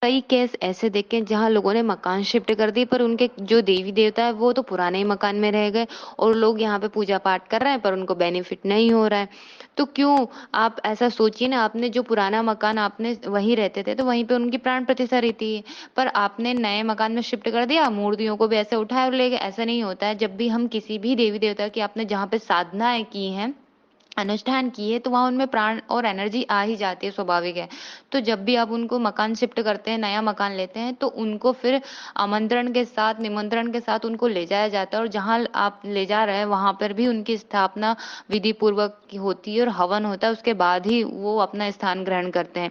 कई केस ऐसे देखे जहां लोगों ने मकान शिफ्ट कर दिए पर उनके जो देवी देवता है वो तो पुराने ही मकान में रह गए और लोग यहाँ पे पूजा पाठ कर रहे हैं पर उनको बेनिफिट नहीं हो रहा है। तो क्यों? आप ऐसा सोचिए ना, आपने जो पुराना मकान आपने वहीं रहते थे तो वहीं पे उनकी प्राण प्रतिष्ठा रहती है, पर आपने नए मकान में शिफ्ट कर दिया, मूर्तियों को भी ऐसे उठाए और ले गए। ऐसा नहीं होता है। जब भी हम किसी भी देवी देवता की आपने जहाँ पे साधनाएं की हैं, अनुष्ठान किए, तो वहां उनमें प्राण और एनर्जी आ ही जाती है, स्वाभाविक है। तो जब भी आप उनको मकान शिफ्ट करते हैं, नया मकान लेते हैं, तो उनको फिर आमंत्रण के साथ, निमंत्रण के साथ उनको ले जाया जाता है और जहां आप ले जा रहे हैं वहां पर भी उनकी स्थापना विधि पूर्वक की होती है और हवन होता है, उसके बाद ही वो अपना स्थान ग्रहण करते हैं।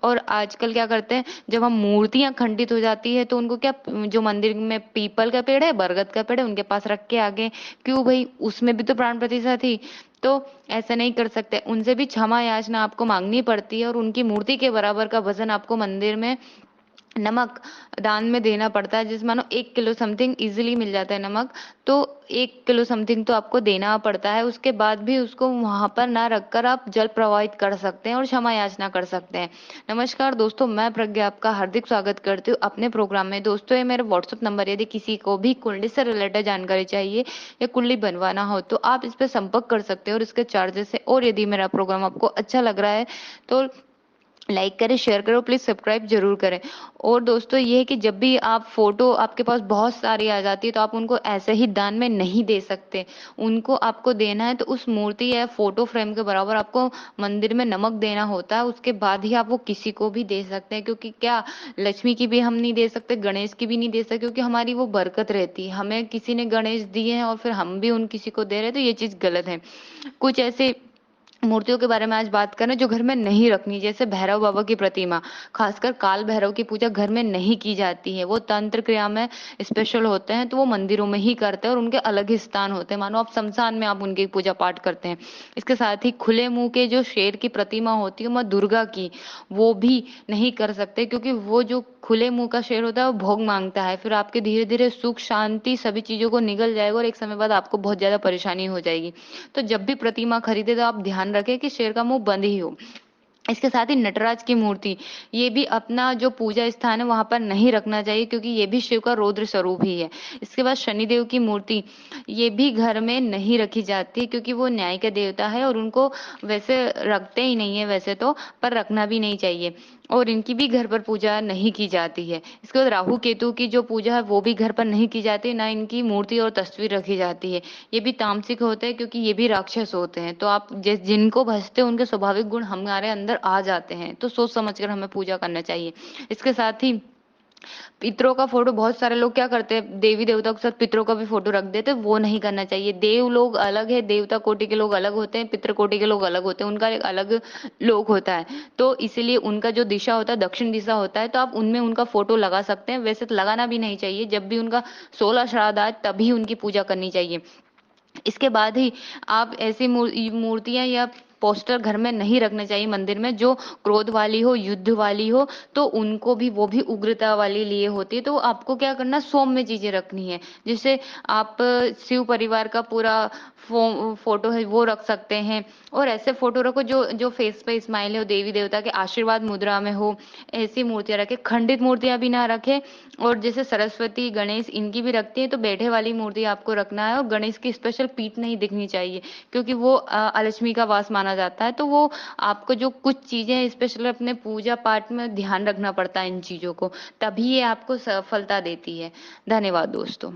और आजकल क्या करते हैं, जब हम मूर्तियां खंडित हो जाती है तो उनको क्या, जो मंदिर में पीपल का पेड़ है, बरगद का पेड़ है, उनके पास रख के आगे, क्यों भाई, उसमें भी तो प्राण प्रतिष्ठा थी। तो ऐसा नहीं कर सकते, उनसे भी क्षमा याचना आपको मांगनी पड़ती है और उनकी मूर्ति के बराबर का वजन आपको मंदिर में नमक दान में देना पड़ता है। जिस मानो 1 किलो समथिंग इजीली मिल जाता है नमक, तो 1 किलो समथिंग तो आपको देना पड़ता है। उसके बाद भी उसको वहां पर ना रखकर आप जल प्रवाहित कर सकते हैं और क्षमा याचना कर सकते हैं। नमस्कार दोस्तों, मैं प्रज्ञा आपका हार्दिक स्वागत करती हूँ अपने प्रोग्राम में। दोस्तों, ये मेरा व्हाट्सअप नंबर, यदि किसी को भी कुंडली से रिलेटेड जानकारी चाहिए या कुंडली बनवाना हो तो आप इस पर संपर्क कर सकते हो और इसके चार्जेस है। और यदि मेरा प्रोग्राम आपको अच्छा लग रहा है तो लाइक करें, शेयर करो, प्लीज सब्सक्राइब जरूर करें। और दोस्तों, ये है कि जब भी आप फोटो आपके पास बहुत सारी आ जाती है तो आप उनको ऐसे ही दान में नहीं दे सकते। उनको आपको देना है तो उस मूर्ति या फोटो फ्रेम के बराबर आपको मंदिर में नमक देना होता है, उसके बाद ही आप वो किसी को भी दे सकते हैं। क्योंकि क्या, लक्ष्मी की भी हम नहीं दे सकते, गणेश की भी नहीं दे सकते, क्योंकि हमारी वो बरकत रहती है। हमें किसी ने गणेश दिए हैं और फिर हम भी उन किसी को दे रहे हैं, तो ये चीज गलत है। कुछ ऐसे मूर्तियों के बारे में आज बात करें जो घर में नहीं रखनी, जैसे भैरव बाबा की प्रतिमा, खासकर काल भैरव की पूजा घर में नहीं की जाती है। वो तंत्र क्रिया में स्पेशल होते हैं, तो वो मंदिरों में ही करते हैं और उनके अलग ही स्थान होते हैं, मानो आप शमशान में आप उनकी पूजा पाठ करते हैं। इसके साथ ही खुले मुंह के जो शेर की प्रतिमा होती है माँ दुर्गा की, वो भी नहीं कर सकते, क्योंकि वो जो खुले मुंह का शेर होता है वो भोग मांगता है, फिर आपके धीरे धीरे सुख शांति सभी चीजों को निगल जाएगा और एक समय बाद आपको बहुत ज्यादा परेशानी हो जाएगी। तो जब भी प्रतिमा खरीदे तो आप ध्यान रखें कि शेर का मुंह बंद ही हो। इसके साथ ही नटराज की मूर्ति, ये भी अपना जो पूजा स्थान है वहां पर नहीं रखना चाहिए, क्योंकि ये भी शिव का रौद्र स्वरूप ही है। इसके बाद शनिदेव की मूर्ति, ये भी घर में नहीं रखी जाती, क्योंकि वो न्याय का देवता है और उनको वैसे रखते ही नहीं है वैसे तो, पर रखना भी नहीं चाहिए। और इनकी भी घर पर पूजा नहीं की जाती है। इसके बाद राहु केतु की जो पूजा है वो भी घर पर नहीं की जाती, ना इनकी मूर्ति और तस्वीर रखी जाती है। ये भी तामसिक होते हैं, क्योंकि ये भी राक्षस होते हैं। तो आप जिस जिनको भजते हैं उनके स्वाभाविक गुण हमारे अंदर आ जाते हैं, तो सोच समझ कर हमें पूजा करना चाहिए। इसके साथ ही पितरों का फोटो, बहुत सारे लोग क्या करते हैं, देवी देवता के साथ पितरों का भी फोटो रख देते हैं, वो नहीं करना चाहिए। देव लोग अलग है, देवता कोटि के लोग अलग होते हैं, पितृ कोटि के लोग अलग होते हैं, उनका एक अलग लोक होता है। तो इसीलिए उनका जो दिशा होता है दक्षिण दिशा होता है, तो आप उनमें उनका फोटो लगा सकते हैं। वैसे तो लगाना भी नहीं चाहिए, जब भी उनका 16 श्राद्ध आए तभी उनकी पूजा करनी चाहिए। इसके बाद ही आप ऐसी मूर्तियां या पोस्टर घर में नहीं रखने चाहिए मंदिर में जो क्रोध वाली हो, युद्ध वाली हो, तो उनको भी, वो भी उग्रता वाली लिए होती है। तो आपको क्या करना, सौम्य चीजें रखनी है। जैसे आप शिव परिवार का पूरा फोटो है वो रख सकते हैं, और ऐसे फोटो रखो जो जो फेस पे स्माइल हो, देवी देवता के आशीर्वाद मुद्रा में हो, ऐसी मूर्तियां रखे। खंडित मूर्तियां भी ना रखे। और जैसे सरस्वती गणेश इनकी भी रखती है, तो बैठे वाली मूर्ति आपको रखना है। और गणेश की स्पेशल पीठ नहीं दिखनी चाहिए, क्योंकि वो अलक्ष्मी का वास माना जाता है। तो वो आपको जो कुछ चीजें स्पेशल अपने पूजा पाठ में ध्यान रखना पड़ता है इन चीजों को, तभी ये आपको सफलता देती है। धन्यवाद दोस्तों।